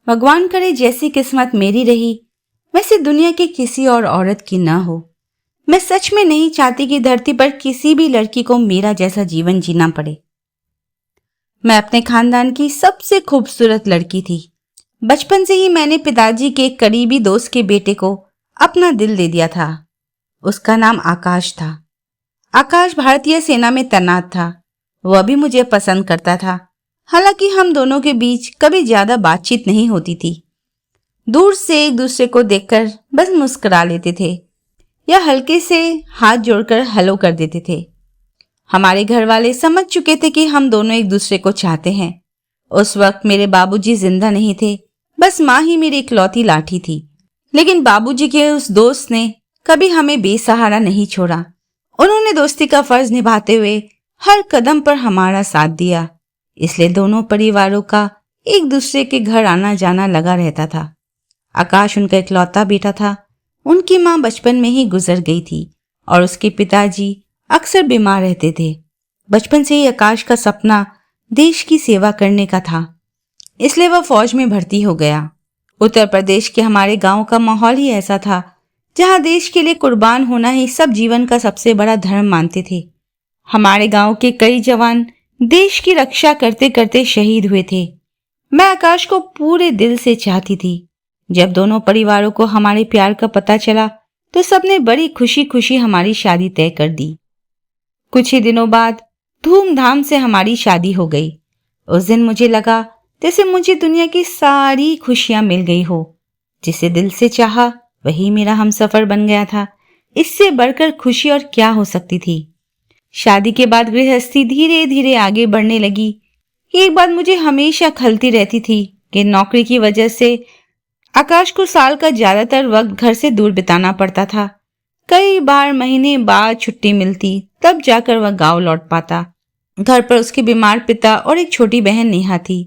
भगवान करे जैसी किस्मत मेरी रही वैसे दुनिया की किसी और औरत की ना हो। मैं सच में नहीं चाहती कि धरती पर किसी भी लड़की को मेरा जैसा जीवन जीना पड़े। मैं अपने खानदान की सबसे खूबसूरत लड़की थी। बचपन से ही मैंने पिताजी के एक करीबी दोस्त के बेटे को अपना दिल दे दिया था। उसका नाम आकाश था। आकाश भारतीय सेना में तैनात था। वह भी मुझे पसंद करता था। हालांकि हम दोनों के बीच कभी ज्यादा बातचीत नहीं होती थी। दूर से एक दूसरे को देखकर बस मुस्कुरा लेते थे या हल्के से हाथ जोड़कर हेलो कर देते थे। हमारे घर वाले समझ चुके थे कि हम दोनों एक दूसरे को चाहते हैं। उस वक्त मेरे बाबूजी जिंदा नहीं थे, बस माँ ही मेरी इकलौती लाठी थी। लेकिन बाबूजी के उस दोस्त ने कभी हमें बेसहारा नहीं छोड़ा। उन्होंने दोस्ती का फर्ज निभाते हुए हर कदम पर हमारा साथ दिया। इसलिए दोनों परिवारों का एक दूसरे के घर आना जाना लगा रहता था। आकाश उनका इकलौता बेटा था। उनकी माँ बचपन में ही गुजर गई थी और उसके पिताजी अक्सर बीमार रहते थे। बचपन से ही आकाश का सपना देश की सेवा करने का था, इसलिए वह फौज में भर्ती हो गया। उत्तर प्रदेश के हमारे गांव का माहौल ही ऐसा था जहां देश के लिए कुर्बान होना ही सब जीवन का सबसे बड़ा धर्म मानते थे। हमारे गांव के कई जवान देश की रक्षा करते करते शहीद हुए थे। मैं आकाश को पूरे दिल से चाहती थी। जब दोनों परिवारों को हमारे प्यार का पता चला तो सबने बड़ी खुशी खुशी हमारी शादी तय कर दी। कुछ ही दिनों बाद धूमधाम से हमारी शादी हो गई। उस दिन मुझे लगा जैसे मुझे दुनिया की सारी खुशियां मिल गई हो। जिसे दिल से चाहा वही मेरा हमसफर बन गया था। इससे बढ़कर खुशी और क्या हो सकती थी। शादी के बाद गृहस्थी धीरे धीरे आगे बढ़ने लगी। एक बात मुझे हमेशा खलती रहती थी कि नौकरी की वजह से आकाश को साल का ज्यादातर वक्त घर से दूर बिताना पड़ता था। कई बार महीने बाद छुट्टी मिलती, तब जाकर वह गांव लौट पाता। घर पर उसके बीमार पिता और एक छोटी बहन नेहा थी।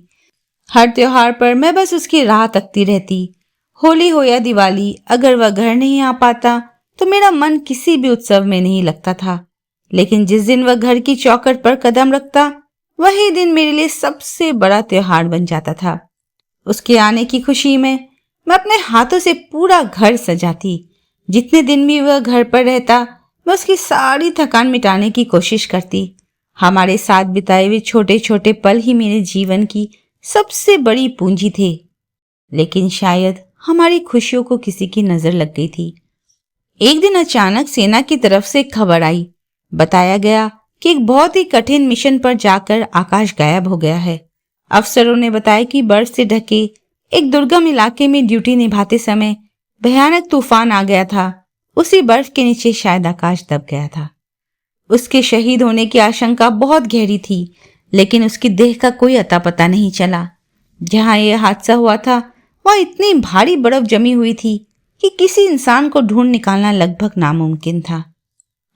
हर त्योहार पर मैं बस उसकी राह तकती रहती। होली हो या दिवाली, अगर वह घर नहीं आ पाता तो मेरा मन किसी भी उत्सव में नहीं लगता था। लेकिन जिस दिन वह घर की चौखट पर कदम रखता, वही दिन मेरे लिए सबसे बड़ा त्योहार बन जाता था। उसके आने की खुशी में मैं अपने हाथों से पूरा घर सजाती। जितने दिन भी वह घर पर रहता, मैं उसकी सारी थकान मिटाने की कोशिश करती। हमारे साथ बिताए हुए छोटे छोटे पल ही मेरे जीवन की सबसे बड़ी पूंजी थे। लेकिन शायद हमारी खुशियों को किसी की नजर लग गई थी। एक दिन अचानक सेना की तरफ से खबर आई। बताया गया कि एक बहुत ही कठिन मिशन पर जाकर आकाश गायब हो गया है। अफसरों ने बताया कि बर्फ से ढके एक दुर्गम इलाके में ड्यूटी निभाते समय भयानक तूफान आ गया था। उसी बर्फ के नीचे शायद आकाश दब गया था। उसके शहीद होने की आशंका बहुत गहरी थी, लेकिन उसकी देह का कोई अता पता नहीं चला। जहां यह हादसा हुआ था वहां इतनी भारी बर्फ जमी हुई थी कि किसी इंसान को ढूंढ निकालना लगभग नामुमकिन था।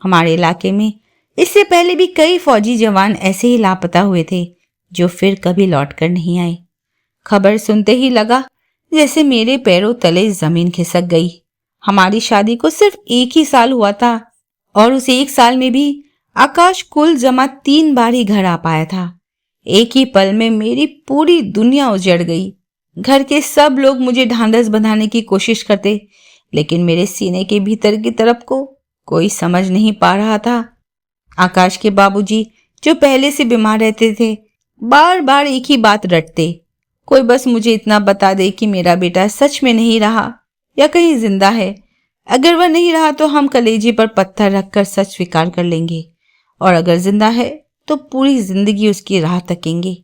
हमारे इलाके में इससे पहले भी कई फौजी जवान ऐसे ही लापता हुए थे, जो फिर कभी लौटकर नहीं आए। खबर सुनते ही लगा जैसे मेरे पैरों तले जमीन खिसक गई। हमारी शादी को सिर्फ एक ही साल हुआ था और उस एक साल में भी आकाश कुल जमा 3 बार ही घर आ पाया था। एक ही पल में मेरी पूरी दुनिया उजड़ गई। घर के सब लोग मुझे ढांढस बंधाने की कोशिश करते, लेकिन मेरे सीने के भीतर की तरफ को कोई समझ नहीं पा रहा था। आकाश के बाबूजी, जो पहले से बीमार रहते थे, बार बार एक ही बात रटते, कोई बस मुझे इतना बता दे कि मेरा बेटा सच में नहीं रहा या कहीं जिंदा है। अगर वह नहीं रहा तो हम कलेजे पर पत्थर रखकर सच स्वीकार कर लेंगे, और अगर जिंदा है तो पूरी जिंदगी उसकी राह तकेंगे।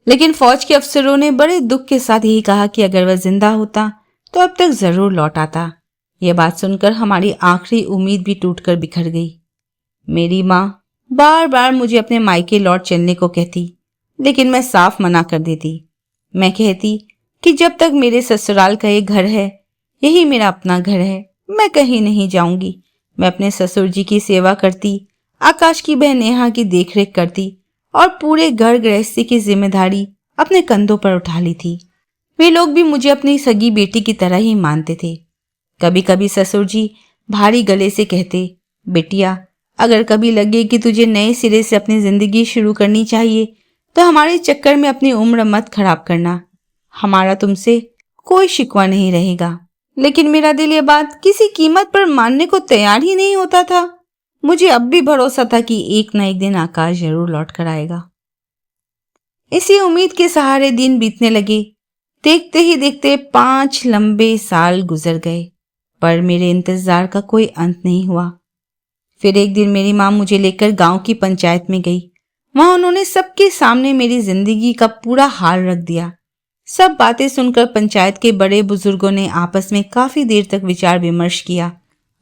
लेकिन फौज के अफसरों ने बड़े दुख के साथ यही कहा कि अगर वह जिंदा होता तो अब तक जरूर लौट आता। यह बात सुनकर हमारी आखिरी उम्मीद भी टूटकर बिखर गई। मेरी माँ बार बार मुझे अपने मायके लौट चलने को कहती, लेकिन मैं साफ मना कर देती। मैं कहती कि जब तक मेरे ससुराल का एक घर है, यही मेरा अपना घर है, मैं कहीं नहीं जाऊंगी। मैं अपने ससुर जी की सेवा करती, आकाश की बहन नेहा की देखरेख करती और पूरे घर गृहस्थी की जिम्मेदारी अपने कंधों पर उठा ली थी। वे लोग भी मुझे अपनी सगी बेटी की तरह ही मानते थे। कभी कभी ससुर जी भारी गले से कहते, बेटिया, अगर कभी लगे कि तुझे नए सिरे से अपनी जिंदगी शुरू करनी चाहिए तो हमारे चक्कर में अपनी उम्र मत खराब करना। हमारा तुमसे कोई शिकवा नहीं रहेगा। लेकिन मेरा दिल ये बात किसी कीमत पर मानने को तैयार ही नहीं होता था। मुझे अब भी भरोसा था कि एक न एक दिन आकाश जरूर लौट कर आएगा। इसी उम्मीद के सहारे दिन बीतने लगे। देखते ही देखते 5 लंबे साल गुजर गए, पर मेरे इंतजार का कोई अंत नहीं हुआ। फिर एक दिन मेरी माँ मुझे लेकर गांव की पंचायत में गई। वहां उन्होंने सबके सामने मेरी जिंदगी का पूरा हाल रख दिया। सब बातें सुनकर पंचायत के बड़े बुजुर्गों ने आपस में काफी देर तक विचार विमर्श किया।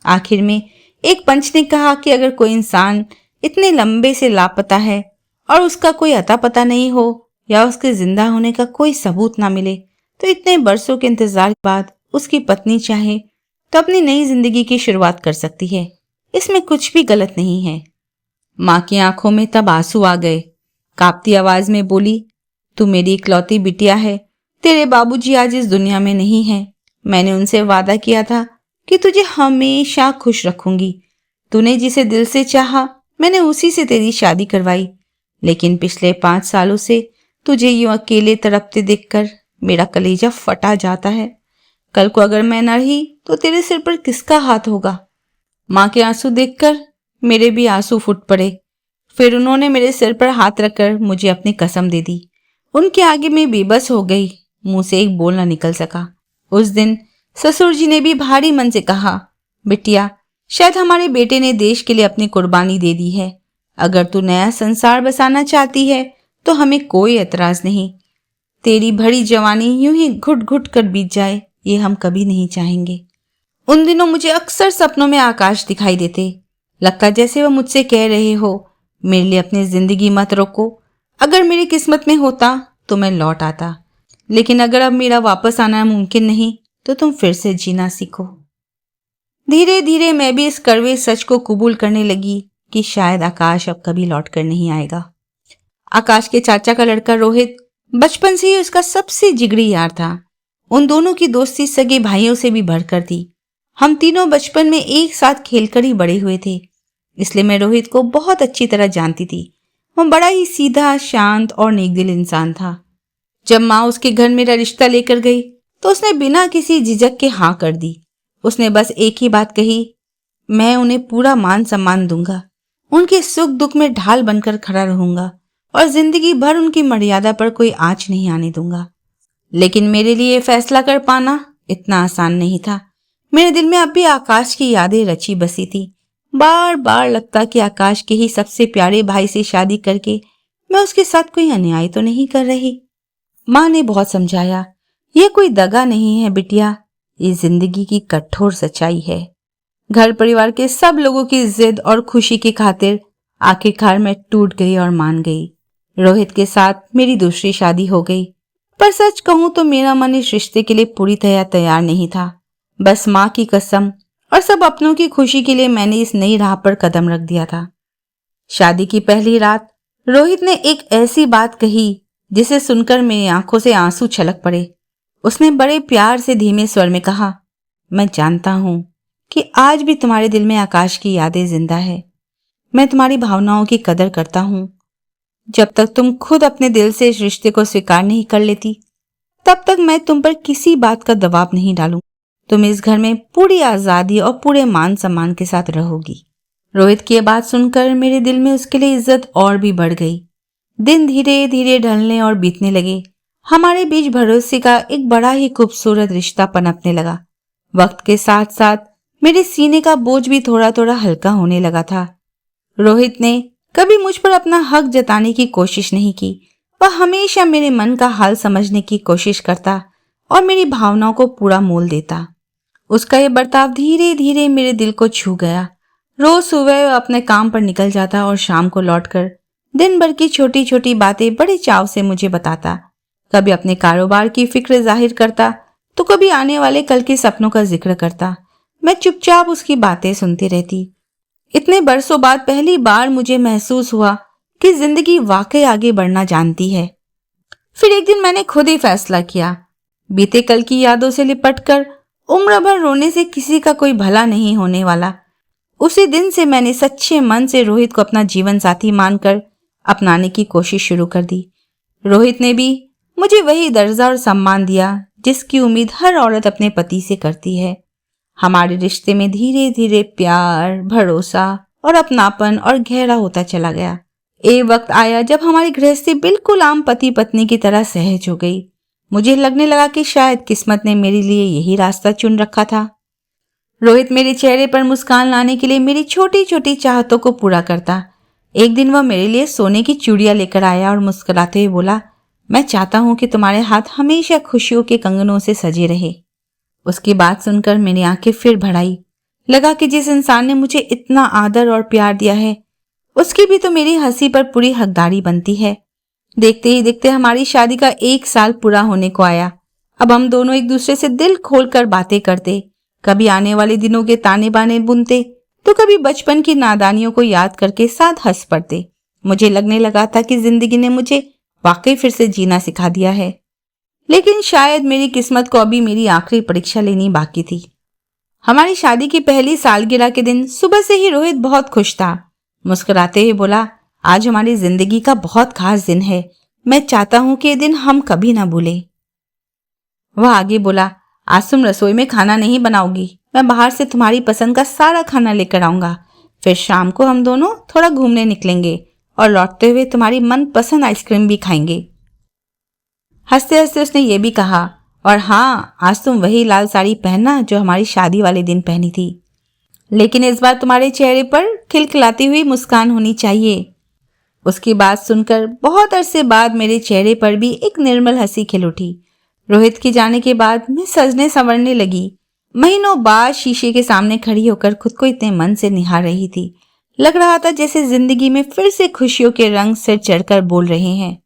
आखिर में एक पंच ने कहा कि अगर कोई इंसान इतने लंबे से लापता है और उसका कोई अता पता नहीं हो या उसके जिंदा होने का कोई सबूत ना मिले, तो इतने बरसों के इंतजार के बाद उसकी पत्नी चाहे तो अपनी नई जिंदगी की शुरुआत कर सकती है। इसमें कुछ भी गलत नहीं है। माँ की आंखों में तब आंसू आ गए। कांपती आवाज में बोली, तू मेरी इकलौती बिटिया है। तेरे बाबूजी आज इस दुनिया में नहीं है। मैंने उनसे वादा किया था कि तुझे हमेशा खुश रखूंगी। तूने जिसे दिल से चाहा, मैंने उसी से तेरी शादी करवाई। लेकिन पिछले 5 सालों से तुझे यूं अकेले तड़पते देखकर मेरा कलेजा फटा जाता है। कल को अगर मैं न रही तो तेरे सिर पर किसका हाथ होगा? माँ के आंसू देखकर मेरे भी आंसू फूट पड़े। फिर उन्होंने मेरे सिर पर हाथ रखकर मुझे अपनी कसम दे दी। उनके आगे मैं बेबस हो गई। मुंह से एक बोल न निकल सका। उस दिन ससुर जी ने भी भारी मन से कहा, बिटिया, शायद हमारे बेटे ने देश के लिए अपनी कुर्बानी दे दी है। अगर तू नया संसार बसाना चाहती है तो हमें कोई एतराज नहीं। तेरी भरी जवानी यूं ही घुट घुट कर बीत जाए, ये हम कभी नहीं चाहेंगे। उन दिनों मुझे अक्सर सपनों में आकाश दिखाई देते। लगता जैसे वह मुझसे कह रहे हो, मेरे लिए अपनी जिंदगी मत रोको। अगर मेरी किस्मत में होता तो मैं लौट आता, लेकिन अगर अब मेरा वापस आना मुमकिन नहीं तो तुम फिर से जीना सीखो। धीरे धीरे मैं भी इस कड़वे सच को कबूल करने लगी कि शायद आकाश अब कभी लौट कर नहीं आएगा। आकाश के चाचा का लड़का रोहित बचपन से ही उसका सबसे जिगरी यार था। उन दोनों की दोस्ती सगे भाइयों से भी बढ़कर थी। हम तीनों बचपन में एक साथ खेलकर ही बड़े हुए थे, इसलिए मैं रोहित को बहुत अच्छी तरह जानती थी। वह बड़ा ही सीधा, शांत और नेकदिल इंसान था। जब माँ उसके घर मेरा रिश्ता लेकर गई तो उसने बिना किसी झिझक के हाँ कर दी। उसने बस एक ही बात कही, मैं उन्हें पूरा मान सम्मान दूंगा, उनके सुख दुख में ढाल बनकर खड़ा रहूंगा और जिंदगी भर उनकी मर्यादा पर कोई आंच नहीं आने दूंगा। लेकिन मेरे लिए फैसला कर पाना इतना आसान नहीं था। मेरे दिल में अब भी आकाश की यादें रची बसी थी। बार बार लगता कि आकाश के ही सबसे प्यारे भाई से शादी करके मैं उसके साथ कोई अन्याय तो नहीं कर रही। माँ ने बहुत समझाया, ये कोई दगा नहीं है बिटिया, ये जिंदगी की कठोर सच्चाई है। घर परिवार के सब लोगों की जिद और खुशी की खातिर आखिरकार मैं टूट गई और मान गई। रोहित के साथ मेरी दूसरी शादी हो गई, पर सच कहूं तो मेरा मन इस रिश्ते के लिए पूरी तरह तैयार नहीं था। बस माँ की कसम और सब अपनों की खुशी के लिए मैंने इस नई राह पर कदम रख दिया था। शादी की पहली रात रोहित ने एक ऐसी बात कही जिसे सुनकर मेरी आंखों से आंसू छलक पड़े। उसने बड़े प्यार से धीमे स्वर में कहा, मैं जानता हूं कि आज भी तुम्हारे दिल में आकाश की यादें जिंदा है। मैं तुम्हारी भावनाओं की कदर करता हूं। जब तक तुम खुद अपने दिल से इस रिश्ते को स्वीकार नहीं कर लेती, तब तक मैं तुम पर किसी बात का दबाव नहीं डालूं। तुम इस घर में पूरी आजादी और पूरे मान सम्मान के साथ रहोगी। रोहित की बात सुनकर मेरे दिल में उसके लिए इज्जत और भी बढ़ गई। दिन धीरे धीरे ढलने और बीतने लगे। हमारे बीच भरोसे का एक बड़ा ही खूबसूरत रिश्ता पनपने लगा। वक्त के साथ साथ मेरे सीने का बोझ भी थोड़ा थोड़ा हल्का होने लगा था। रोहित ने कभी मुझ पर अपना हक जताने की कोशिश नहीं की। वह हमेशा मेरे मन का हाल समझने की कोशिश करता और मेरी भावनाओं को पूरा मोल देता। उसका यह बर्ताव धीरे धीरे मेरे दिल को छू गया। रोज सुबह वह अपने काम पर निकल जाता और शाम को लौटकर दिन भर की छोटी छोटी बातें बड़े चाव से मुझे बताता। कभी अपने कारोबार की फिक्र जाहिर करता तो कभी आने वाले कल के सपनों का जिक्र करता। मैं चुपचाप उसकी बातें सुनती रहती। इतने बरसों बाद पहली बार मुझे महसूस हुआ कि जिंदगी वाकई आगे बढ़ना जानती है। फिर एक दिन मैंने खुद ही फैसला किया, बीते कल की यादों से लिपटकर उम्र भर रोने से किसी का कोई भला नहीं होने वाला। उसी दिन से मैंने सच्चे मन से रोहित को अपना जीवन साथी मानकर अपनाने की कोशिश शुरू कर दी। रोहित ने भी मुझे वही दर्जा और सम्मान दिया जिसकी उम्मीद हर औरत अपने पति से करती है। हमारे रिश्ते में धीरे धीरे प्यार, भरोसा और अपनापन और गहरा होता चला गया। एक वक्त आया जब हमारी गृहस्थी बिल्कुल आम पति पत्नी की तरह सहज हो गई। मुझे लगने लगा कि शायद किस्मत ने मेरे लिए यही रास्ता चुन रखा था। रोहित मेरे चेहरे पर मुस्कान लाने के लिए मेरी छोटी छोटी चाहतों को पूरा करता। एक दिन वह मेरे लिए सोने की चूड़ियां लेकर आया और मुस्कुराते हुए बोला, मैं चाहता हूं कि तुम्हारे हाथ हमेशा खुशियों के कंगनों से सजे रहे। उसकी बात सुनकर मेरी आंखें फिर भर आई। लगा कि जिस इंसान ने मुझे इतना आदर और प्यार दिया है, उसकी भी तो मेरी हंसी पर पूरी हकदारी बनती है। देखते ही देखते हमारी शादी का 1 साल पूरा होने को आया। अब हम दोनों एक दूसरे से दिल खोलकर बातें करते, कभी आने वाले दिनों के ताने बाने बुनते, तो कभी बचपन की नादानियों को याद करके साथ हंस पड़ते। मुझे लगने लगा था कि जिंदगी ने मुझे वाकई फिर से जीना सिखा दिया है। लेकिन शायद मेरी किस्मत को अभी मेरी आखिरी परीक्षा लेनी बाकी थी। हमारी शादी की पहली सालगिरह के दिन सुबह से ही रोहित बहुत खुश था। मुस्कुराते हुए बोला, आज हमारी जिंदगी का बहुत खास दिन है। मैं चाहता हूं कि ये दिन हम कभी ना भूलें। वह आगे बोला, आज तुम रसोई में खाना नहीं बनाओगी, मैं बाहर से तुम्हारी पसंद का सारा खाना लेकर आऊंगा। फिर शाम को हम दोनों थोड़ा घूमने निकलेंगे और लौटते हुए तुम्हारी मनपसंद आइसक्रीम भी खाएंगे। हंसते हंसते उसने ये भी कहा, और हाँ, आज तुम वही लाल साड़ी पहनना जो हमारी शादी वाले दिन पहनी थी, लेकिन इस बार तुम्हारे चेहरे पर खिलखिलाती हुई मुस्कान होनी चाहिए। उसकी बात सुनकर बहुत अरसे बाद मेरे चेहरे पर भी एक निर्मल हंसी खिल उठी। रोहित के जाने के बाद मैं सजने संवरने लगी। महीनों बाद शीशे के सामने खड़ी होकर खुद को इतने मन से निहार रही थी। लग रहा था जैसे जिंदगी में फिर से खुशियों के रंग सिर चढ़कर बोल रहे हैं।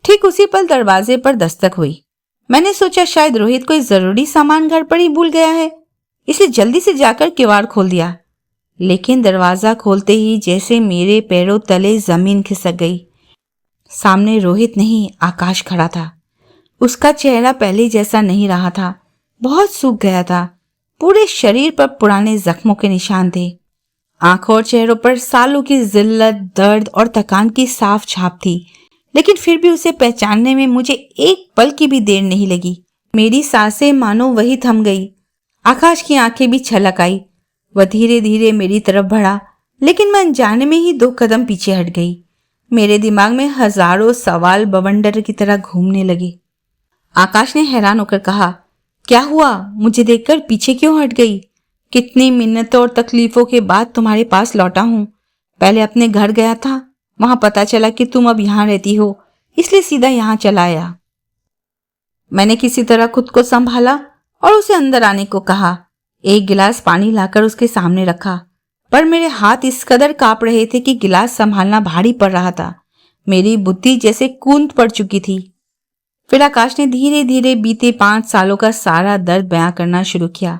ठीक उसी पल दरवाजे पर दस्तक हुई। मैंने सोचा शायद रोहित कोई जरूरी सामान घर पर ही भूल गया है, इसलिए जल्दी से जाकर किवाड़ खोल दिया। लेकिन दरवाजा खोलते ही जैसे मेरे पैरों तले जमीन खिसक गई। सामने रोहित नहीं, आकाश खड़ा था। उसका चेहरा पहले जैसा नहीं रहा था, बहुत सूख गया था। पूरे शरीर पर पुराने जख्मों के निशान थे। आंखों और चेहरों पर सालों की जिल्लत, दर्द और थकान की साफ छाप थी। लेकिन फिर भी उसे पहचानने में मुझे एक पल की भी देर नहीं लगी। मेरी सांसें मानो वही थम गई। आकाश की आंखें भी छलक आई। वह धीरे धीरे मेरी तरफ बढ़ा, लेकिन मैं अनजाने में ही 2 कदम पीछे हट गई। मेरे दिमाग में हजारों सवाल बवंडर की तरह घूमने लगे। आकाश ने हैरान होकर कहा, क्या हुआ? मुझे देखकर पीछे क्यों हट गई? कितनी मिन्नतों और तकलीफों के बाद तुम्हारे पास लौटा हूं। पहले अपने घर गया था, वहां पता चला कि तुम अब यहां रहती हो, इसलिए सीधा यहां चला आया। मैंने किसी तरह खुद को संभाला और उसे अंदर आने को कहा। एक गिलास पानी लाकर उसके सामने रखा, पर मेरे हाथ इस कदर कांप रहे थे कि गिलास संभालना भारी पड़ रहा था। मेरी बुद्धि जैसे कूंद पड़ चुकी थी। फिर आकाश ने धीरे धीरे बीते 5 सालों का सारा दर्द बयां करना शुरू किया।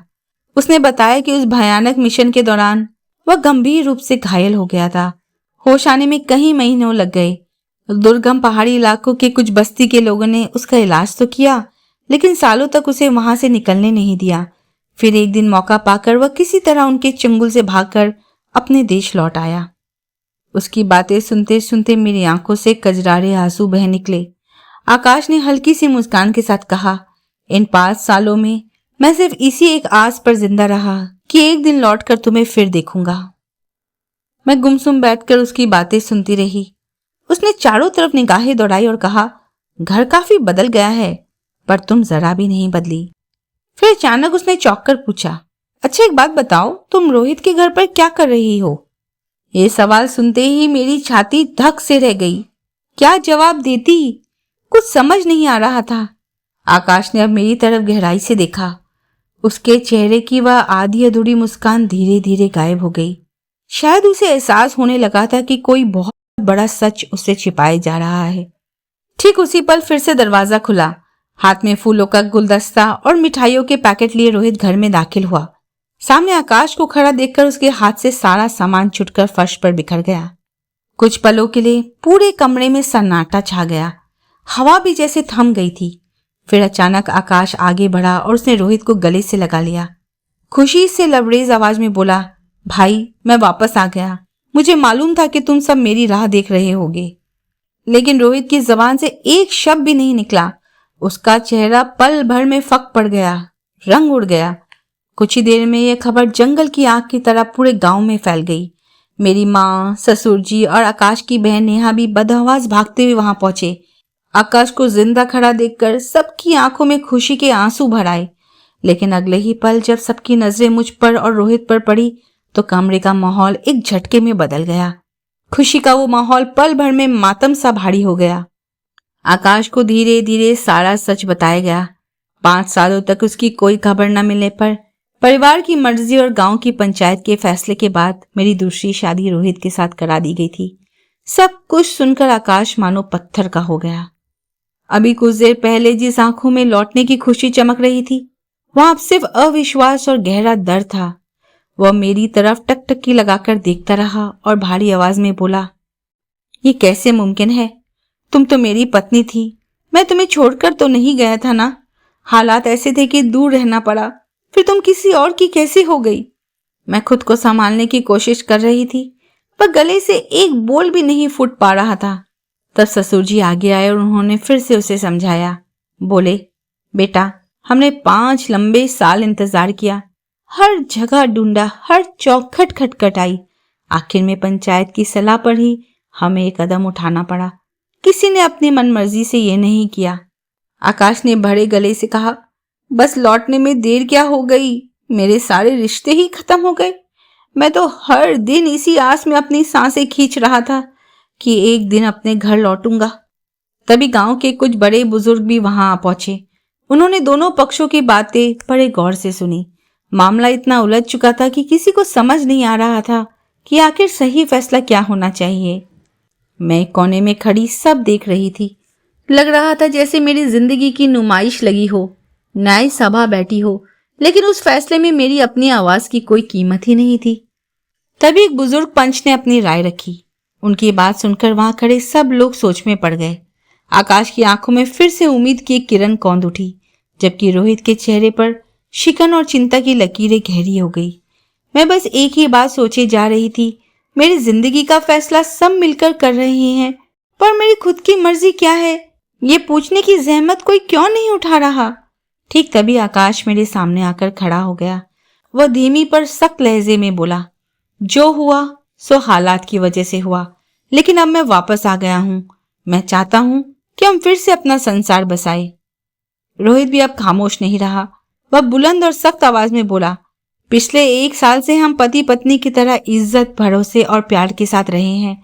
उसने बताया कि उस भयानक मिशन के दौरान वह गंभीर रूप से घायल हो गया था। होश आने में कई महीनों लग गए। दुर्गम पहाड़ी इलाकों के कुछ बस्ती के लोगों ने उसका इलाज तो किया, लेकिन सालों तक उसे वहां से निकलने नहीं दिया। फिर एक दिन मौका पाकर वह किसी तरह उनके चंगुल से भागकर अपने देश लौट आया। उसकी बातें सुनते सुनते मेरी आंखों से कजरारे आंसू बह निकले। आकाश ने हल्की सी मुस्कान के साथ कहा, इन 5 सालों में मैं सिर्फ इसी एक आस पर जिंदा रहा कि एक दिन लौटकर तुम्हें फिर देखूंगा। मैं गुमसुम बैठकर उसकी बातें सुनती रही। उसने चारों तरफ निगाहें दौड़ाई और कहा, घर काफी बदल गया है, पर तुम जरा भी नहीं बदली। फिर अचानक उसने चौंक कर पूछा, अच्छा एक बात बताओ, तुम रोहित के घर पर क्या कर रही हो? ये सवाल सुनते ही मेरी छाती धक से रह गई। क्या जवाब देती, कुछ समझ नहीं आ रहा था। आकाश ने अब मेरी तरफ गहराई से देखा। उसके चेहरे की वह आधी अधूरी मुस्कान धीरे धीरे गायब हो गई। शायद उसे एहसास होने लगा था कि कोई बहुत बड़ा सच उससे छिपाया जा रहा है। ठीक उसी पल फिर से दरवाजा खुला। हाथ में फूलों का गुलदस्ता और मिठाइयों के पैकेट लिए रोहित घर में दाखिल हुआ। सामने आकाश को खड़ा देखकर उसके हाथ से सारा सामान छुटकर फर्श पर बिखर गया। कुछ पलों के लिए पूरे कमरे में सन्नाटा छा गया। हवा भी जैसे थम गई थी। फिर अचानक आकाश आगे बढ़ा और उसने रोहित को गले से लगा लिया। खुशी से लबरेज आवाज में बोला, भाई मैं वापस आ गया। मुझे मालूम था कि तुम सब मेरी राह देख रहे होगे। लेकिन रोहित की जबान से एक शब्द भी नहीं निकला। उसका चेहरा पल भर में फक पड़ गया, रंग उड़ गया। कुछ ही देर में यह खबर जंगल की आग की तरह पूरे गांव में फैल गई। मेरी माँ, ससुर जी और आकाश की बहन नेहा भी बदहवास भागते हुए वहां पहुंचे। आकाश को जिंदा खड़ा देखकर सबकी आंखों में खुशी के आंसू भर आए। लेकिन अगले ही पल जब सबकी नजरें मुझ पर और रोहित पर पड़ी तो कमरे का माहौल एक झटके में बदल गया। खुशी का वो माहौल पल भर में मातम सा भारी हो गया। आकाश को धीरे धीरे सारा सच बताया गया। 5 सालों तक उसकी कोई खबर न मिलने पर परिवार की मर्जी और गांव की पंचायत के फैसले के बाद मेरी दूसरी शादी रोहित के साथ करा दी गई थी। सब कुछ सुनकर आकाश मानो पत्थर का हो गया। अभी कुछ देर पहले जिस आंखों में लौटने की खुशी चमक रही थी, वहां अब सिर्फ अविश्वास और गहरा दर्द था। वह मेरी तरफ टकटकी लगाकर देखता रहा और भारी आवाज में बोला, ये कैसे मुमकिन है? तुम तो मेरी पत्नी थी। मैं तुम्हें छोड़कर तो नहीं गया था ना? हालात ऐसे थे कि दूर रहना पड़ा। फिर तुम किसी और की कैसे हो गई? मैं खुद को संभालने की कोशिश कर रही थी, पर गले से एक बोल भी नहीं फूट पा रहा था। तब ससुर जी आगे आए और उन्होंने फिर से उसे समझाया। बोले, बेटा, हमने 5 लंबे साल इंतजार किया, हर जगह ढूंढा, हर चौखट खटखटाई। आखिर में पंचायत की सलाह पर ही हमें एक कदम उठाना पड़ा। किसी ने अपनी मनमर्जी से ये नहीं किया। आकाश ने भरे गले से कहा, बस लौटने में देर क्या हो गई? मेरे सारे रिश्ते ही खत्म हो गए। मैं तो हर दिन इसी आस में अपनी सांसें खींच रहा था कि एक दिन अपने घर लौटूंगा। तभी गांव के कुछ बड़े बुजुर्ग भी वहां आ पहुंचे। उन्होंने दोनों पक्षों की बातें बड़े गौर से सुनी। मामला इतना उलझ चुका था कि किसी को समझ नहीं आ रहा था कि आखिर सही फैसला क्या होना चाहिए। मैं कोने में खड़ी सब देख रही थी। लग रहा था जैसे मेरी जिंदगी की नुमाइश लगी हो, न्याय सभा बैठी हो, लेकिन उस फैसले में मेरी अपनी आवाज की कोई कीमत ही नहीं थी। तभी एक बुजुर्ग पंच ने अपनी राय रखी। उनकी बात सुनकर वहां खड़े सब लोग सोच में पड़ गए। आकाश की आंखों में फिर से उम्मीद की एक किरण कौंध उठी, जबकि रोहित के चेहरे पर शिकन और चिंता की लकीरें गहरी हो गई। मैं बस एक ही बात सोचे जा रही थी, मेरी जिंदगी का फैसला सब मिलकर कर रहे हैं, पर मेरी खुद की मर्जी क्या है, ये पूछने की जहमत कोई क्यों नहीं उठा रहा। ठीक तभी आकाश मेरे सामने आकर खड़ा हो गया। वह धीमी पर सख्त लहजे में बोला, जो हुआ सो हालात की वजह से हुआ, लेकिन अब मैं वापस आ गया हूं। मैं चाहता हूं कि हम फिर से अपना संसार बसाए। रोहित भी अब खामोश नहीं रहा। वह बुलंद और सख्त आवाज में बोला, पिछले 1 साल से हम पति पत्नी की तरह इज्जत, भरोसे और प्यार के साथ रहे हैं।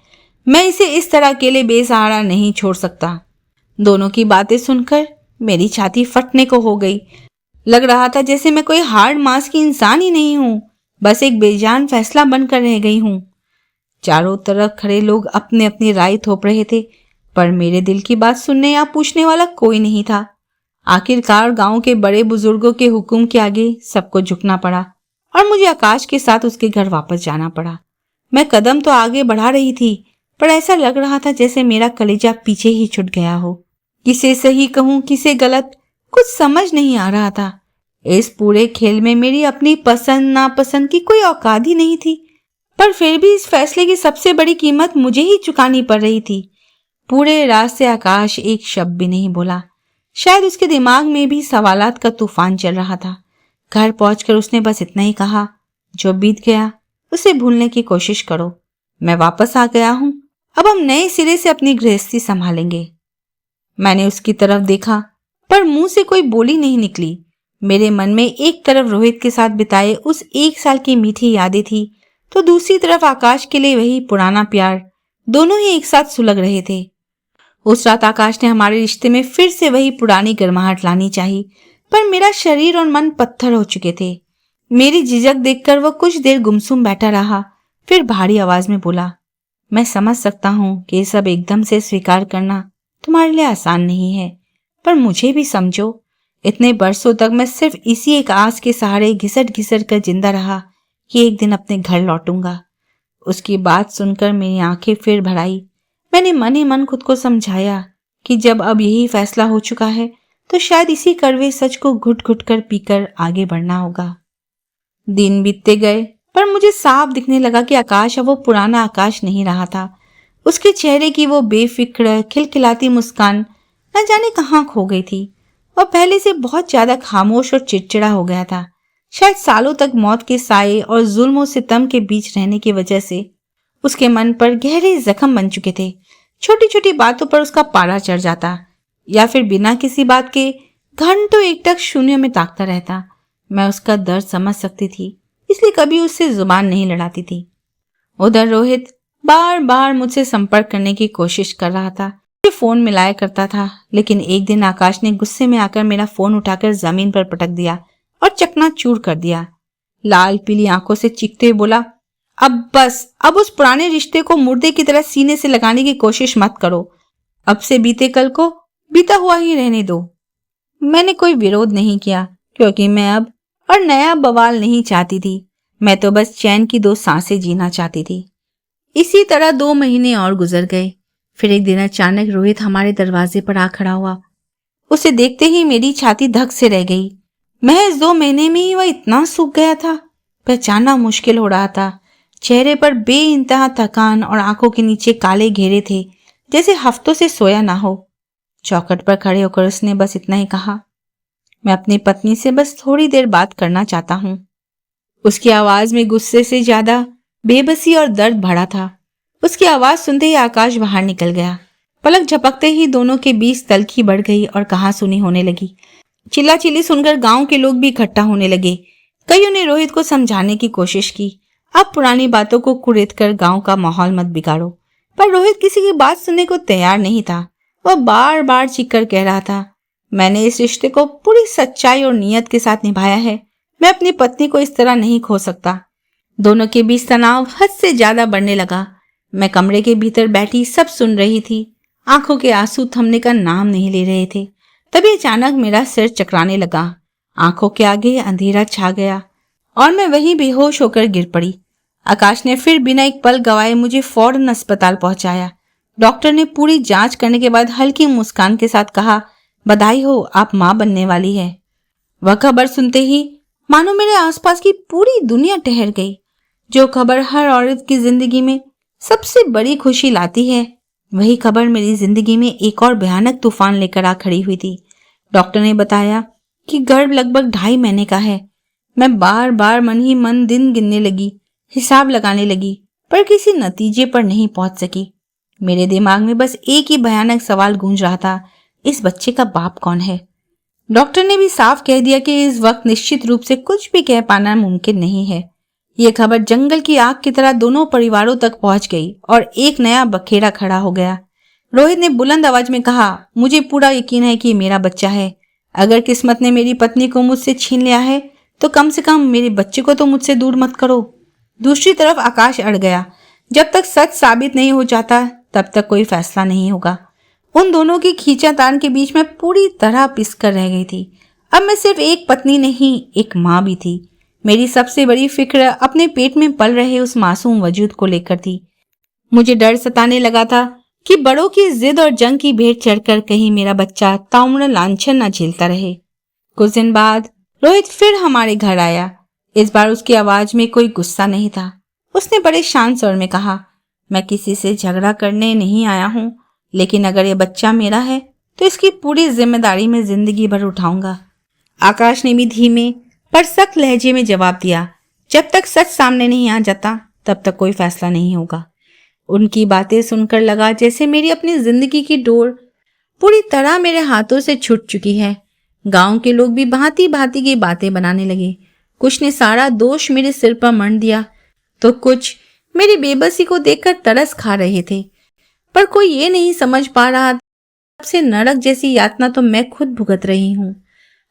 मैं इसे इस तरह अकेले बेसहारा नहीं छोड़ सकता। दोनों की बातें सुनकर मेरी छाती फटने को हो गई। लग रहा था जैसे मैं कोई हार्ड मांस की इंसान ही नहीं हूं, बस एक बेजान फैसला बनकर रह गई हूं। चारों तरफ खड़े लोग अपने अपनी राय थोप रहे थे, पर मेरे दिल की बात सुनने या पूछने वाला कोई नहीं था। आखिरकार गांव के बड़े बुजुर्गों के हुक्म के आगे सबको झुकना पड़ा और मुझे आकाश के साथ उसके घर वापस जाना पड़ा। मैं कदम तो आगे बढ़ा रही थी, पर ऐसा लग रहा था जैसे मेरा कलेजा पीछे ही छूट गया हो। किसे सही कहूं, किसे गलत, कुछ समझ नहीं आ रहा था। इस पूरे खेल में मेरी अपनी पसंद नापसंद की कोई औकात ही नहीं थी, पर फिर भी इस फैसले की सबसे बड़ी कीमत मुझे ही चुकानी पड़ रही थी। पूरे रास्ते आकाश एक शब्द भी नहीं बोला। शायद उसके दिमाग में भी सवालात का तूफान चल रहा था। घर पहुंचकर उसने बस इतना ही कहा, जो बीत गया उसे भूलने की कोशिश करो। मैं वापस आ गया हूं, अब हम नए सिरे से अपनी गृहस्थी संभालेंगे। मैंने उसकी तरफ देखा, पर मुंह से कोई बोली नहीं निकली। मेरे मन में एक तरफ रोहित के साथ बिताए उस 1 साल की मीठी यादें थी, तो दूसरी तरफ आकाश के लिए वही पुराना प्यार। दोनों ही एक साथ सुलग रहे थे। उस रात आकाश ने हमारे रिश्ते में फिर से वही पुरानी गर्माहट लानी चाहिए, पर मेरा शरीर और मन पत्थर हो चुके थे। मेरी झिझक देखकर वह कुछ देर गुमसुम बैठा रहा, फिर भारी आवाज में बोला, मैं समझ सकता हूँ कि सब एकदम से स्वीकार करना तुम्हारे लिए आसान नहीं है, पर मुझे भी समझो। इतने बरसों तक मैं सिर्फ इसी एक आस के सहारे घिसट घिसट कर जिंदा रहा कि एक दिन अपने घर लौटूंगा। उसकी बात सुनकर मेरी आंखें फिर भर आई। मैंने मन ही मन खुद को समझाया कि जब अब यही फैसला हो चुका है तो शायद इसी कड़वे सच को घुट घुट कर पीकर आगे बढ़ना होगा। दिन बीतते गए, पर मुझे साफ दिखने लगा कि आकाश अब वो पुराना आकाश नहीं रहा था। उसके चेहरे की वो बेफिक्र खिलखिलाती मुस्कान न जाने कहाँ खो गई थी। वह पहले से बहुत ज्यादा खामोश और चिड़चिड़ा हो गया था। शायद सालों तक मौत के साए और जुल्म और सितम के बीच रहने की वजह से उसके मन पर गहरे जख्म बन चुके थे। छोटी छोटी बातों पर उसका पारा चढ़ जाता या फिर बिना किसी बात के घंटों एकटक शून्य में ताकता रहता। मैं उसका दर्द समझ सकती थी, इसलिए कभी उससे जुबान नहीं लड़ाती थी। उधर रोहित बार बार मुझसे संपर्क करने की कोशिश कर रहा था, मुझे फोन मिलाया करता था, लेकिन एक दिन आकाश ने गुस्से में आकर मेरा फोन उठाकर जमीन पर पटक दिया और चकनाचूर कर दिया। लाल पीली आंखों से चीखते हुए बोला, अब बस, अब उस पुराने रिश्ते को मुर्दे की तरह सीने से लगाने की कोशिश मत करो। अब से बीते कल को बीता हुआ ही रहने दो। मैंने कोई विरोध नहीं किया, क्योंकि मैं अब और नया बवाल नहीं चाहती थी। मैं तो बस चैन की 2 सांसें जीना चाहती थी। इसी तरह 2 महीने और गुजर गए। फिर एक दिन अचानक रोहित हमारे दरवाजे पर आ खड़ा हुआ। उसे देखते ही मेरी छाती धक से रह गई। महज 2 महीने में ही वह इतना सूख गया था, पहचानना मुश्किल हो रहा था। चेहरे पर बेइंतहा थकान और आंखों के नीचे काले घेरे थे, जैसे हफ्तों से सोया ना हो। चौखट पर खड़े होकर उसने बस इतना ही कहा, मैं अपनी पत्नी से बस थोड़ी देर बात करना चाहता हूं। उसकी आवाज में गुस्से से ज्यादा बेबसी और दर्द भरा था। उसकी आवाज सुनते ही आकाश बाहर निकल गया। पलक झपकते ही दोनों के बीच तल्खी बढ़ गई और कहासुनी होने लगी। चिल्लाचिल्ली सुनकर गांव के लोग भी इकट्ठा होने लगे। कईयों ने रोहित को समझाने की कोशिश की, अब पुरानी बातों को कुरेद कर गांव का माहौल मत बिगाड़ो, पर रोहित किसी की बात सुनने को तैयार नहीं था। वह बार बार चीख कर कह रहा था, मैंने इस रिश्ते को पूरी सच्चाई और नियत के साथ निभाया है। मैं अपनी पत्नी को इस तरह नहीं खो सकता। दोनों के बीच तनाव हद से ज्यादा बढ़ने लगा। मैं कमरे के भीतर बैठी सब सुन रही थी। आंखों के आंसू थमने का नाम नहीं ले रहे थे। तभी अचानक मेरा सिर चकराने लगा। आंखों के आगे अंधेरा छा गया और मैं वहीं बेहोश होकर गिर पड़ी। आकाश ने फिर बिना एक पल गवाए मुझे फौरन अस्पताल पहुंचाया। डॉक्टर ने पूरी जांच करने के बाद हल्की मुस्कान के साथ कहा, बधाई हो, आप मां बनने वाली है। वह खबर सुनते ही मानो मेरे आसपास की पूरी दुनिया ठहर गई। जो खबर हर औरत की जिंदगी में सबसे बड़ी खुशी लाती है, वही खबर मेरी जिंदगी में एक और भयानक तूफान लेकर आ खड़ी हुई थी। डॉक्टर ने बताया कि गर्भ लगभग 2.5 महीने का है। मैं बार बार मन ही मन दिन गिनने लगी, हिसाब लगाने लगी, पर किसी नतीजे पर नहीं पहुंच सकी। मेरे दिमाग में बस एक ही भयानक सवाल गूंज रहा था, इस बच्चे का बाप कौन है? डॉक्टर ने भी साफ कह दिया कि इस वक्त निश्चित रूप से कुछ भी कह पाना मुमकिन नहीं है। ये खबर जंगल की आग की तरह दोनों परिवारों तक पहुंच गई और एक नया बखेड़ा खड़ा हो गया। रोहित ने बुलंद आवाज में कहा, मुझे पूरा यकीन है कि मेरा बच्चा है। अगर किस्मत ने मेरी पत्नी को मुझसे छीन लिया है तो कम से कम मेरे बच्चे को तो मुझसे दूर मत करो। दूसरी तरफ आकाश अड़ गया, जब तक सच साबित नहीं हो जाता तब तक कोई फैसला नहीं होगा। उन दोनों की खींचातान के बीच में पूरी तरह पिस कर रह गई थी। अब मैं सिर्फ एक पत्नी नहीं, एक माँ भी थी। मेरी सबसे बड़ी फिक्र अपने पेट में पल रहे उस मासूम वजूद को लेकर थी। मुझे डर सताने लगा था कि बड़ों की जिद और जंग की भेंट चढ़कर कहीं मेरा बच्चा ताउम्र लांछन न झेलता रहे। कुछ दिन बाद रोहित फिर हमारे घर आया। इस बार उसकी आवाज में कोई गुस्सा नहीं था। उसने बड़े शांत स्वर में कहा, मैं किसी से झगड़ा करने नहीं आया हूँ, लेकिन अगर ये बच्चा मेरा है तो इसकी पूरी जिम्मेदारी मैं जिंदगी भर उठाऊंगा। आकाश ने भी धीमे पर सख्त लहजे में जवाब दिया, जब तक सच सामने नहीं आ जाता तब तक कोई फैसला नहीं होगा। उनकी बातें सुनकर लगा जैसे मेरी अपनी जिंदगी की डोर पूरी तरह मेरे हाथों से छूट चुकी है। गांव के लोग भी भांति भांति की बातें बनाने लगे। कुछ ने सारा दोष मेरे सिर पर मढ़ दिया तो कुछ मेरी बेबसी को देखकर तरस खा रहे थे। पर कोई ये नहीं समझ पा रहा सबसे नरक जैसी यातना तो मैं खुद भुगत रही हूँ।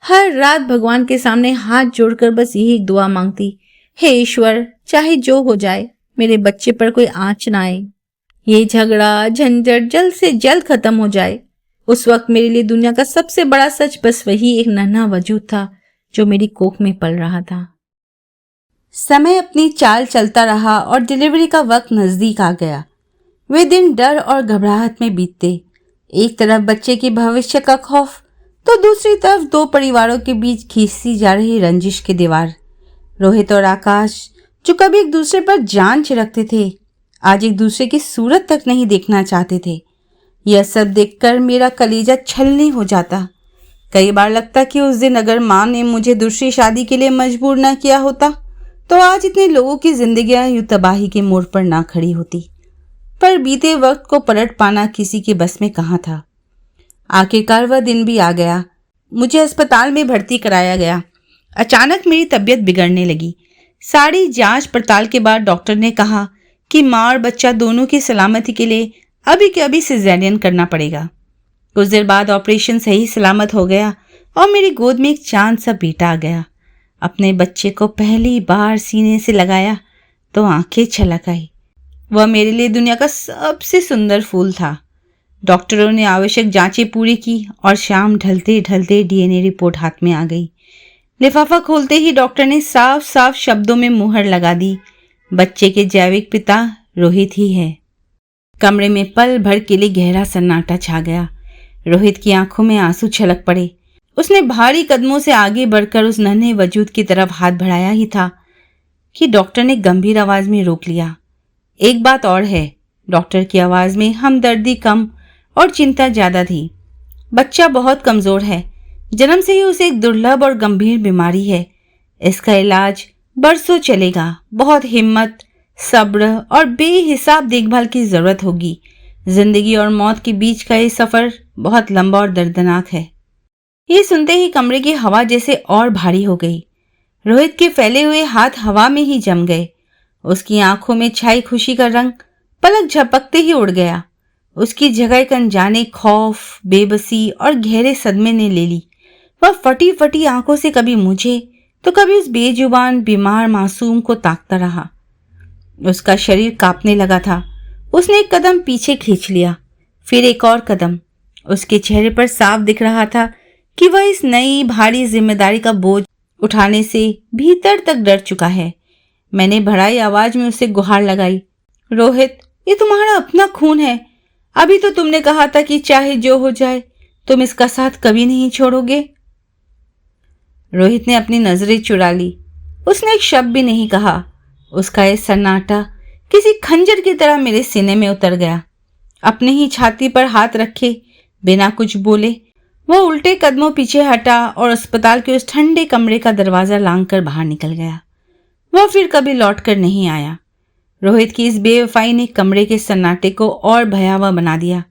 हर रात भगवान के सामने हाथ जोड़कर बस यही दुआ मांगती, हे ईश्वर, चाहे जो हो जाए मेरे बच्चे पर कोई आंच ना आए, ये झगड़ा झंझट जल्द से जल्द खत्म हो जाए। उस वक्त मेरे लिए दुनिया का सबसे बड़ा सच बस वही एक नन्हा वजूद था जो मेरी कोख में पल रहा था। समय अपनी चाल चलता रहा और डिलीवरी का वक्त नजदीक आ गया। वे दिन डर और घबराहट में बीतते। एक तरफ बच्चे के भविष्य का खौफ तो दूसरी तरफ 2 परिवारों के बीच खींचती जा रही रंजिश की दीवार। रोहित और आकाश जो कभी एक दूसरे पर जान छिड़कते थे, आज एक दूसरे की सूरत तक नहीं देखना चाहते थे। यह सब देखकर मेरा कलेजा छलनी हो जाता। कई बार लगता कि उस दिन अगर माँ ने मुझे दूसरी शादी के लिए मजबूर न किया होता तो आज इतने लोगों की जिंदगियां यूं तबाही के मोड़ पर ना खड़ी होती। पर बीते वक्त को पलट पाना किसी के बस में कहाँ था। आखिरकार वह दिन भी आ गया। मुझे अस्पताल में भर्ती कराया गया। अचानक मेरी तबीयत बिगड़ने लगी। सारी जांच पड़ताल के बाद डॉक्टर ने कहा कि माँ और बच्चा दोनों की सलामती के लिए अभी के अभी सिजेरियन करना पड़ेगा। कुछ देर बाद ऑपरेशन सही सलामत हो गया और मेरी गोद में एक चांद सा बेटा आ गया। अपने बच्चे को पहली बार सीने से लगाया तो आंखें छलक आई। वह मेरे लिए दुनिया का सबसे सुंदर फूल था। डॉक्टरों ने आवश्यक जांचें पूरी की और शाम ढलते ढलते डीएनए रिपोर्ट हाथ में आ गई। लिफाफा खोलते ही डॉक्टर ने साफ साफ शब्दों में मुहर लगा दी, बच्चे के जैविक पिता रोहित ही है। कमरे में पल भर के लिए गहरा सन्नाटा छा गया। रोहित की आंखों में आंसू छलक पड़े। उसने भारी कदमों से आगे बढ़कर उस नन्हे वजूद की तरफ हाथ बढ़ाया ही था कि डॉक्टर ने गंभीर आवाज में रोक लिया। एक बात और है, डॉक्टर की आवाज में हमदर्दी कम और चिंता ज्यादा थी। बच्चा बहुत कमजोर है। जन्म से ही उसे एक दुर्लभ और गंभीर बीमारी है। इसका इलाज बरसों चलेगा। बहुत हिम्मत, सब्र और बेहिसाब देखभाल की जरूरत होगी। जिंदगी और मौत के बीच का ये सफर बहुत लंबा और दर्दनाक है। ये सुनते ही कमरे की हवा जैसे और भारी हो गई। रोहित के फैले हुए हाथ हवा में ही जम गए। उसकी आंखों में छाई खुशी का रंग पलक झपकते ही उड़ गया। उसकी जगह एक अनजाने खौफ, बेबसी और गहरे सदमे ने ले ली। वह फटी फटी आंखों से कभी मुझे तो कभी उस बेजुबान बीमार मासूम को ताकता रहा। उसका शरीर कांपने लगा था। उसने एक कदम पीछे खींच लिया, फिर एक और कदम। उसके चेहरे पर साफ दिख रहा था कि वह इस नई भारी जिम्मेदारी का बोझ उठाने से भीतर तक डर चुका है। मैंने भड़ाई आवाज में उसे गुहार लगाई, रोहित, ये तुम्हारा अपना खून है। अभी तो तुमने कहा था कि चाहे जो हो जाए तुम इसका साथ कभी नहीं छोड़ोगे। रोहित ने अपनी नजरें चुरा ली। उसने एक शब्द भी नहीं कहा। उसका यह सन्नाटा किसी खंजर की तरह मेरे सीने में उतर गया। अपने ही छाती पर हाथ रखे बिना कुछ बोले वह उल्टे कदमों पीछे हटा और अस्पताल के उस ठंडे कमरे का दरवाजा लांघकर बाहर निकल गया। वह फिर कभी लौटकर नहीं आया। रोहित की इस बेवफाई ने कमरे के सन्नाटे को और भयावह बना दिया।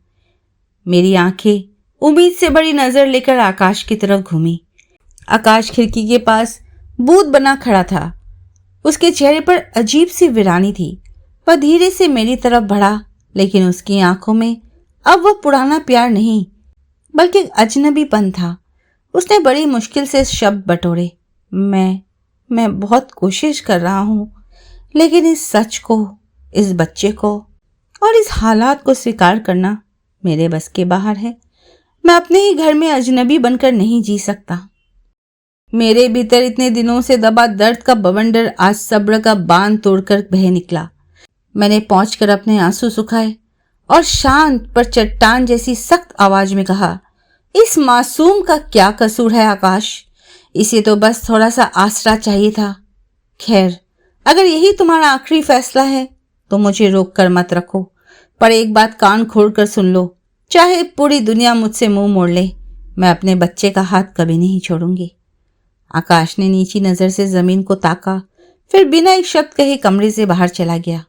मेरी आंखें उम्मीद से बड़ी नजर लेकर आकाश की तरफ घूमी। आकाश खिड़की के पास बूंद बना खड़ा था। उसके चेहरे पर अजीब सी वीरानी थी। वह धीरे से मेरी तरफ बढ़ा, लेकिन उसकी आंखों में अब वह पुराना प्यार नहीं बल्कि अजनबीपन था। उसने बड़ी मुश्किल से शब्द बटोरे, मैं बहुत कोशिश कर रहा हूं, लेकिन इस सच को, इस बच्चे को और इस हालात को स्वीकार करना मेरे बस के बाहर है। मैं अपने ही घर में अजनबी बनकर नहीं जी सकता। मेरे भीतर इतने दिनों से दबा दर्द का बवंडर आज सब्र का बांध तोड़कर बह निकला। मैंने पहुंचकर अपने आंसू सुखाए और शांत पर चट्टान जैसी सख्त आवाज में कहा, इस मासूम का क्या कसूर है आकाश? इसे तो बस थोड़ा सा आसरा चाहिए था। खैर, अगर यही तुम्हारा आखिरी फैसला है तो मुझे रोक कर मत रखो, पर एक बात कान खोल कर सुन लो। चाहे पूरी दुनिया मुझसे मुंह मोड़ ले, मैं अपने बच्चे का हाथ कभी नहीं छोड़ूंगी। आकाश ने नीची नजर से जमीन को ताका, फिर बिना एक शब्द कहे कमरे से बाहर चला गया।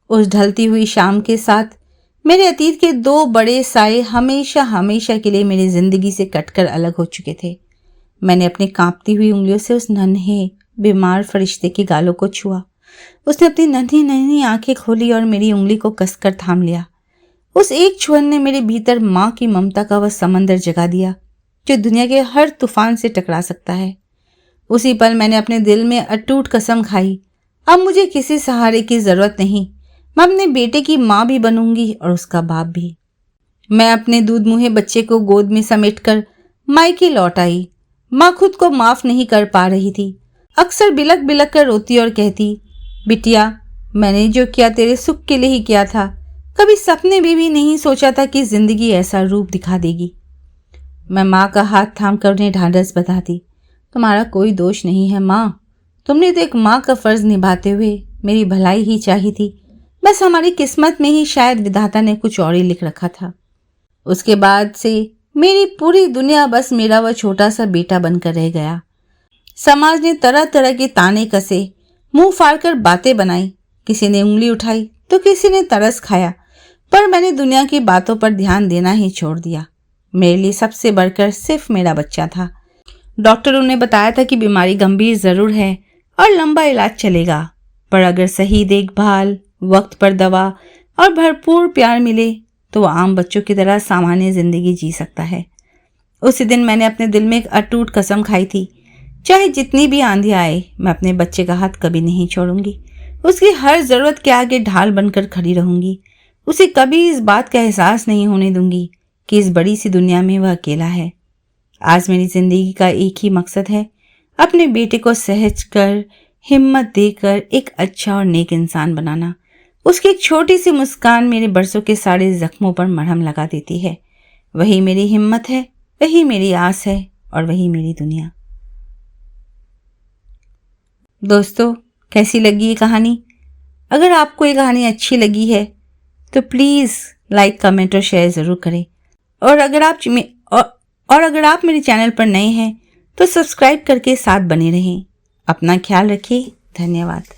उस ढलती हुई शाम के साथ मेरे अतीत के दो बड़े साए हमेशा हमेशा के लिए मेरी जिंदगी से कटकर अलग हो चुके थे। मैंने अपनी कांपती हुई उंगलियों से उस नन्हे बीमार फरिश्ते के गालों को छुआ। उसने अपनी नन्ही नन्ही आंखें खोली और मेरी उंगली को कसकर थाम लिया। उस एक छुअन ने मेरे भीतर माँ की ममता का वह समंदर जगा दिया जो दुनिया के हर तूफान से टकरा सकता है। उसी पल मैंने अपने दिल में अटूट कसम खाई, अब मुझे किसी सहारे की जरूरत नहीं। मैं अपने बेटे की माँ भी बनूंगी और उसका बाप भी। मैं अपने दूध मुहे बच्चे को गोद में समेटकर मायके लौट आई। माँ खुद को माफ नहीं कर पा रही थी। अक्सर बिलक बिलक कर रोती और कहती, बिटिया, मैंने जो किया तेरे सुख के लिए ही किया था। कभी सपने में भी नहीं सोचा था कि जिंदगी ऐसा रूप दिखा देगी। मैं माँ का हाथ थाम कर उन्हें ढांढस बताती, तुम्हारा कोई दोष नहीं है माँ। तुमने तो एक माँ का फर्ज निभाते हुए मेरी भलाई ही चाही थी। बस हमारी किस्मत में ही शायद विधाता ने कुछ और ही लिख रखा था। उसके बाद से मेरी पूरी दुनिया बस मेरा वह छोटा सा बेटा बनकर रह गया। समाज ने तरह तरह के ताने कसे, मुंह फाड़कर बातें बनाई, किसी ने उंगली उठाई तो किसी ने तरस खाया, पर मैंने दुनिया की बातों पर ध्यान देना ही छोड़ दिया। मेरे लिए सबसे बढ़कर सिर्फ मेरा बच्चा था। डॉक्टरों ने बताया था कि बीमारी गंभीर जरूर है और लंबा इलाज चलेगा, पर अगर सही देखभाल, वक्त पर दवा और भरपूर प्यार मिले तो वो आम बच्चों की तरह सामान्य जिंदगी जी सकता है। उसी दिन मैंने अपने दिल में एक अटूट कसम खाई थी, चाहे जितनी भी आंधी आए, मैं अपने बच्चे का हाथ कभी नहीं छोड़ूंगी। उसकी हर जरूरत के आगे ढाल बनकर खड़ी रहूंगी। उसे कभी इस बात का एहसास नहीं होने दूंगी कि इस बड़ी सी दुनिया में वह अकेला है। आज मेरी जिंदगी का एक ही मकसद है, अपने बेटे को सहज कर, हिम्मत देकर एक अच्छा और नेक इंसान बनाना। उसकी एक छोटी सी मुस्कान मेरे बरसों के सारे जख्मों पर मरहम लगा देती है। वही मेरी हिम्मत है, वही मेरी आस है और वही मेरी दुनिया। दोस्तों, कैसी लगी ये कहानी? अगर आपको ये कहानी अच्छी लगी है तो प्लीज़ लाइक, कमेंट और शेयर ज़रूर करें। और अगर आप मेरे चैनल पर नए हैं तो सब्सक्राइब करके साथ बने रहें। अपना ख्याल रखिए। धन्यवाद।